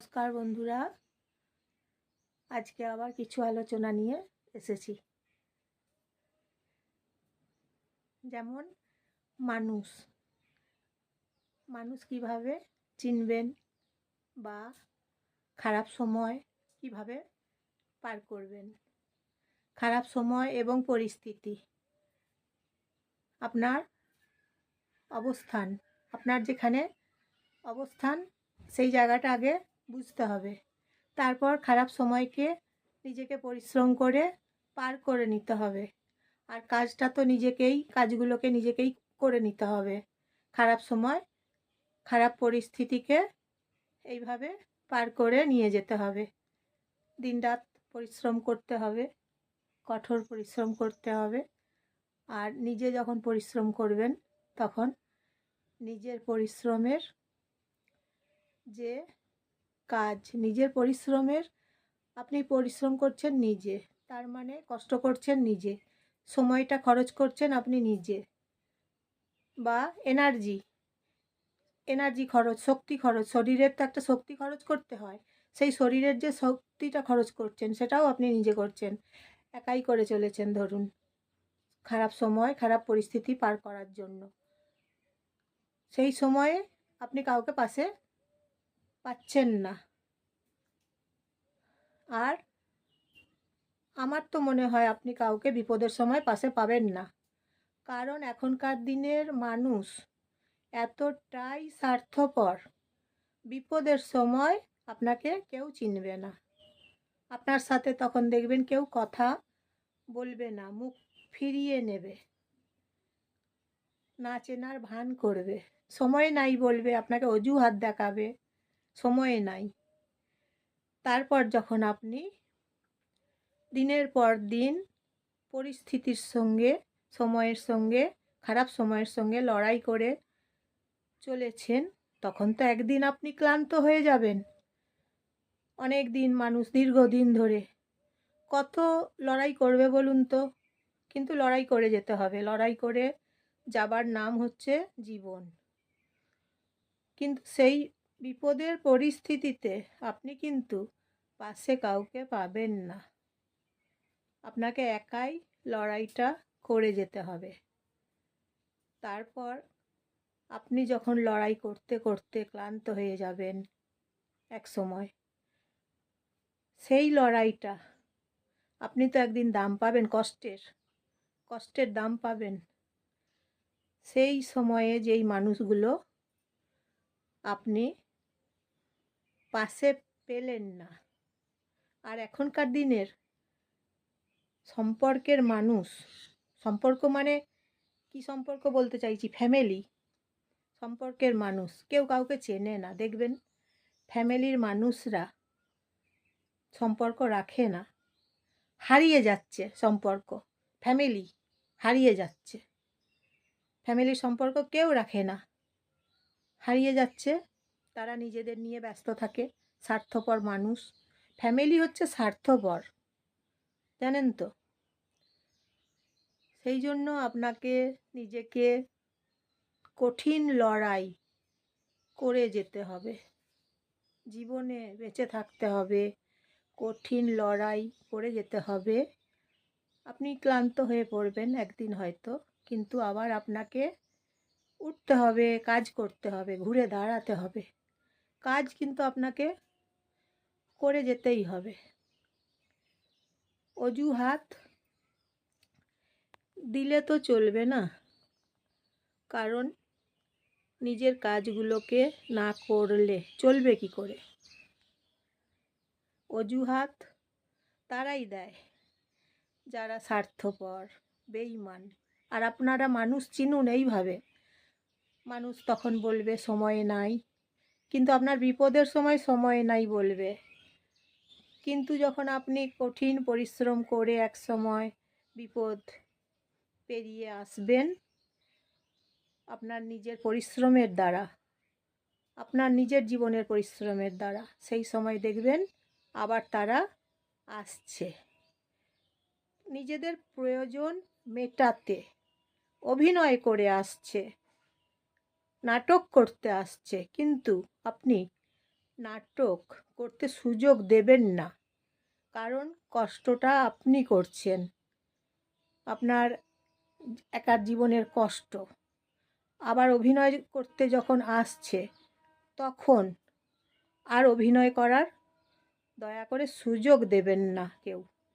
নমস্কার বন্ধুরা, আজকে আবার কিছু আলোচনা নিয়ে এসেছি। যেমন মানুষ কিভাবে চিনবেন বা খারাপ সময় কিভাবে পার করবেন। খারাপ সময় এবং পরিস্থিতি, আপনার অবস্থান, আপনার যেখানে অবস্থান সেই জায়গাটা আগে বুঝতে হবে। তারপর খারাপ সময়কে নিজেকে পরিশ্রম করে পার করে নিতে হবে। আর কাজটা তো কাজগুলোকে নিজেকেই করে নিতে হবে। খারাপ সময়, খারাপ পরিস্থিতিকে এইভাবে পার করে নিয়ে যেতে হবে। দিনরাত পরিশ্রম করতে হবে, কঠোর পরিশ্রম করতে হবে। আর নিজে যখন পরিশ্রম করবেন তখন নিজের পরিশ্রমের যে কাজ, নিজের পরিশ্রমের, আপনি পরিশ্রম করছেন নিজে, তার মানে কষ্ট করছেন নিজে, সময়টা খরচ করছেন আপনি নিজে, বা এনার্জি খরচ, শক্তি খরচ, শরীরের তো একটা শক্তি খরচ করতে হয়, সেই শরীরের যে শক্তিটা খরচ করছেন সেটাও আপনি নিজে করছেন, একাই করে চলেছেন ধরুন, খারাপ সময়, খারাপ পরিস্থিতি পার করার জন্য। সেই সময়ে আপনি কাউকে পাশে পাচ্ছেন না। আর আমার তো মনে হয় আপনি কাউকে বিপদের সময় পাশে পাবেন না, কারণ এখনকার দিনের মানুষ এতটাই স্বার্থপর, বিপদের সময় আপনাকে কেউ চিনবে না। আপনার সাথে তখন দেখবেন কেউ কথা বলবে না, মুখ ফিরিয়ে নেবে, না চেনার ভান করবে, সময় নাই বলবে, আপনাকে অজুহাত দেখাবে, সময় নাই। তারপর যখন আপনি দিনের পর দিন পরিস্থিতির সঙ্গে, সময়ের সঙ্গে, খারাপ সময়ের সঙ্গে লড়াই করে চলেছেন, তখন তো একদিন আপনি ক্লান্ত হয়ে যাবেন। অনেক দিন মানুষ দীর্ঘদিন ধরে কত লড়াই করবে বলুন তো, কিন্তু লড়াই করে যেতে হবে, লড়াই করে যাবার নাম হচ্ছে জীবন। কিন্তু সেই বিপদের পরিস্থিতিতে আপনি কিন্তু পাশে কাউকে পাবেন না, আপনাকে একাই লড়াইটা করে যেতে হবে। তারপর আপনি যখন লড়াই করতে করতে ক্লান্ত হয়ে যাবেন এক সময়, সেই লড়াইটা আপনি তো একদিন দাম পাবেন, কষ্টের দাম পাবেন। সেই সময়ে যেই মানুষগুলো আপনি পাশে পেলেন না, আর এখনকার দিনের সম্পর্কের মানুষ, সম্পর্ক মানে কি সম্পর্ক বলতে চাইছি, ফ্যামিলি সম্পর্কের মানুষ, কেউ কাউকে চেনে না, দেখবেন ফ্যামিলির মানুষরা সম্পর্ক রাখে না, হারিয়ে যাচ্ছে সম্পর্ক, ফ্যামিলি হারিয়ে যাচ্ছে, ফ্যামিলির সম্পর্ক কেউ রাখে না, হারিয়ে যাচ্ছে। তারা নিজেদের নিয়ে ব্যস্ত থাকে, স্বার্থপর মানুষ, ফ্যামিলি হচ্ছে স্বার্থপর, জানেন তো। সেই জন্য আপনাকে নিজেকে কঠিন লড়াই করে যেতে হবে, জীবনে বেঁচে থাকতে হবে, কঠিন লড়াই করে যেতে হবে। আপনি ক্লান্ত হয়ে পড়বেন একদিন হয়তো, কিন্তু আবার আপনাকে উঠতে হবে, কাজ করতে হবে, ঘুরে দাঁড়াতে হবে, কাজ কিন্তু আপনাকে করে যেতেই হবে। অজুহাত দিলে তো চলবে না, কারণ নিজের কাজগুলোকে না করলে চলবে কি করে। অজুহাত তারাই দেয় যারা স্বার্থপর, বেঈমান। আর আপনারা মানুষ চিনুন এইভাবে, মানুষ তখন বলবে সময় নাই, কিন্তু আপনার বিপদের সময় সময় নাই বলবে, কিন্তু যখন আপনি কঠিন পরিশ্রম করে এক সময় বিপদ পেরিয়ে আসবেন, আপনার নিজের পরিশ্রমের দ্বারা, আপনার নিজের জীবনের পরিশ্রমের দ্বারা, সেই সময় দেখবেন আবার তারা আসছে নিজেদের প্রয়োজন মেটাতে, অভিনয় করে আসছে, নাটক করতে আসছে, কিন্তু আপনি নাটক করতে সুযোগ দেবেন না, কারণ কষ্টটা আপনি করছেন, আপনার একার জীবনের কষ্ট। আবার অভিনয় করতে যখন আসছে তখন আর অভিনয় করার দয়া করে সুযোগ দেবেন না কেউ।